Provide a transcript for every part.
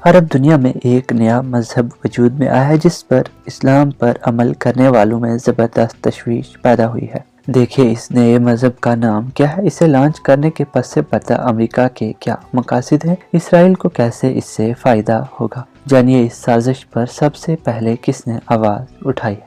عرب دنیا میں ایک نیا مذہب وجود میں آیا ہے جس پر اسلام پر عمل کرنے والوں میں زبردست تشویش پیدا ہوئی ہے۔ دیکھیے اس نئے مذہب کا نام کیا ہے، اسے لانچ کرنے کے پس پتہ امریکہ کے کیا مقاصد ہیں، اسرائیل کو کیسے اس سے فائدہ ہوگا، جانیے اس سازش پر سب سے پہلے کس نے آواز اٹھائی ہے۔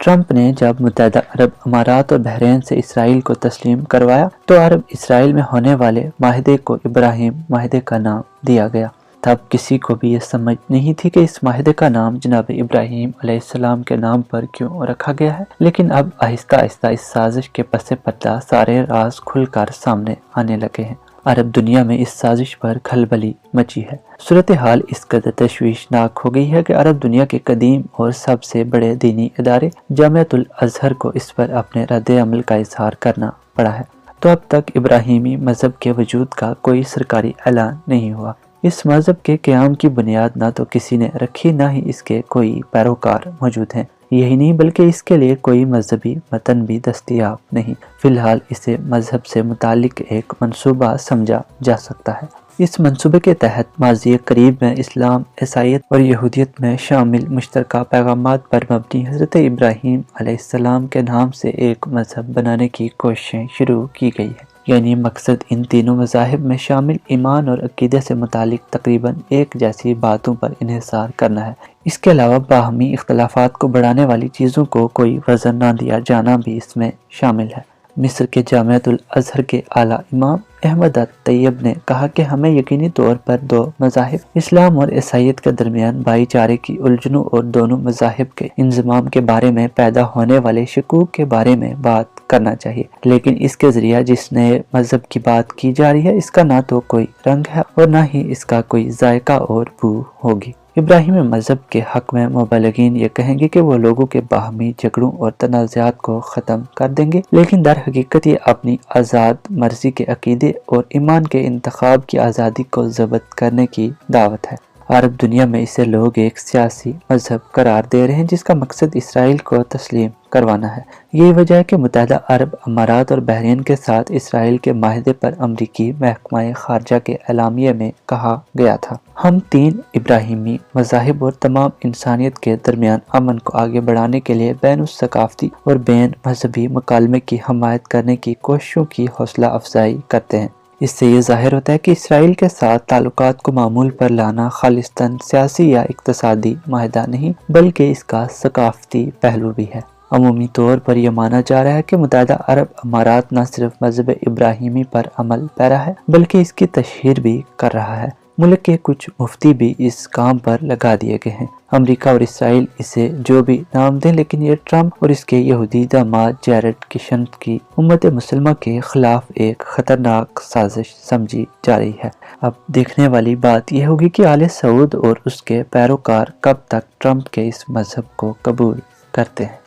ٹرمپ نے جب متحدہ عرب امارات اور بحرین سے اسرائیل کو تسلیم کروایا تو عرب اسرائیل میں ہونے والے معاہدے کو ابراہیم معاہدے کا نام دیا گیا۔ تب کسی کو بھی یہ سمجھ نہیں تھی کہ اس معاہدے کا نام جناب ابراہیم علیہ السلام کے نام پر کیوں رکھا گیا ہے، لیکن اب آہستہ آہستہ اس سازش کے پس پردہ سارے راز کھل کر سامنے آنے لگے ہیں۔ عرب دنیا میں اس سازش پر کھلبلی مچی ہے۔ صورتحال اس قدر تشویشناک ہو گئی ہے کہ عرب دنیا کے قدیم اور سب سے بڑے دینی ادارے جامعۃ الازہر کو اس پر اپنے رد عمل کا اظہار کرنا پڑا ہے۔ تو اب تک ابراہیمی مذہب کے وجود کا کوئی سرکاری اعلان نہیں ہوا۔ اس مذہب کے قیام کی بنیاد نہ تو کسی نے رکھی، نہ ہی اس کے کوئی پیروکار موجود ہیں۔ یہی نہیں بلکہ اس کے لیے کوئی مذہبی متن بھی دستیاب نہیں۔ فی الحال اسے مذہب سے متعلق ایک منصوبہ سمجھا جا سکتا ہے۔ اس منصوبے کے تحت ماضی قریب میں اسلام، عیسائیت اور یہودیت میں شامل مشترکہ پیغامات پر مبنی حضرت ابراہیم علیہ السلام کے نام سے ایک مذہب بنانے کی کوششیں شروع کی گئی ہیں۔ یعنی مقصد ان تینوں مذاہب میں شامل ایمان اور عقیدے سے متعلق تقریباً ایک جیسی باتوں پر انحصار کرنا ہے۔ اس کے علاوہ باہمی اختلافات کو بڑھانے والی چیزوں کو کوئی وزن نہ دیا جانا بھی اس میں شامل ہے۔ مصر کے جامعۃ الازہر کے اعلیٰ امام احمد الطیب نے کہا کہ ہمیں یقینی طور پر دو مذاہب اسلام اور عیسائیت کے درمیان بھائی چارے کی الجھنوں اور دونوں مذاہب کے انضمام کے بارے میں پیدا ہونے والے شکوک کے بارے میں بات کرنا چاہیے، لیکن اس کے ذریعہ جس نئے مذہب کی بات کی جا رہی ہے اس کا نہ تو کوئی رنگ ہے اور نہ ہی اس کا کوئی ذائقہ اور بو ہوگی۔ ابراہیمی مذہب کے حق میں مبلغین یہ کہیں گے کہ وہ لوگوں کے باہمی جھگڑوں اور تنازعات کو ختم کر دیں گے، لیکن در حقیقت یہ اپنی آزاد مرضی کے عقیدے اور ایمان کے انتخاب کی آزادی کو ضبط کرنے کی دعوت ہے۔ عرب دنیا میں اسے لوگ ایک سیاسی مذہب قرار دے رہے ہیں جس کا مقصد اسرائیل کو تسلیم کروانا ہے۔ یہی وجہ ہے کہ متحدہ عرب امارات اور بحرین کے ساتھ اسرائیل کے معاہدے پر امریکی محکمہ خارجہ کے اعلامیے میں کہا گیا تھا، ہم تین ابراہیمی مذاہب اور تمام انسانیت کے درمیان امن کو آگے بڑھانے کے لیے بین الثقافتی اور بین مذہبی مکالمے کی حمایت کرنے کی کوششوں کی حوصلہ افزائی کرتے ہیں۔ اس سے یہ ظاہر ہوتا ہے کہ اسرائیل کے ساتھ تعلقات کو معمول پر لانا خالصتاً سیاسی یا اقتصادی معاہدہ نہیں بلکہ اس کا ثقافتی پہلو بھی ہے۔ عمومی طور پر یہ مانا جا رہا ہے کہ متحدہ عرب امارات نہ صرف مذہب ابراہیمی پر عمل پیرا ہے بلکہ اس کی تشہیر بھی کر رہا ہے۔ ملک کے کچھ مفتی بھی اس کام پر لگا دیے گئے ہیں۔ امریکہ اور اسرائیل اسے جو بھی نام دیں، لیکن یہ ٹرمپ اور اس کے یہودی داماد جیرڈ کشنر کی امت مسلمہ کے خلاف ایک خطرناک سازش سمجھی جا رہی ہے۔ اب دیکھنے والی بات یہ ہوگی کہ آل سعود اور اس کے پیروکار کب تک ٹرمپ کے اس مذہب کو قبول کرتے ہیں۔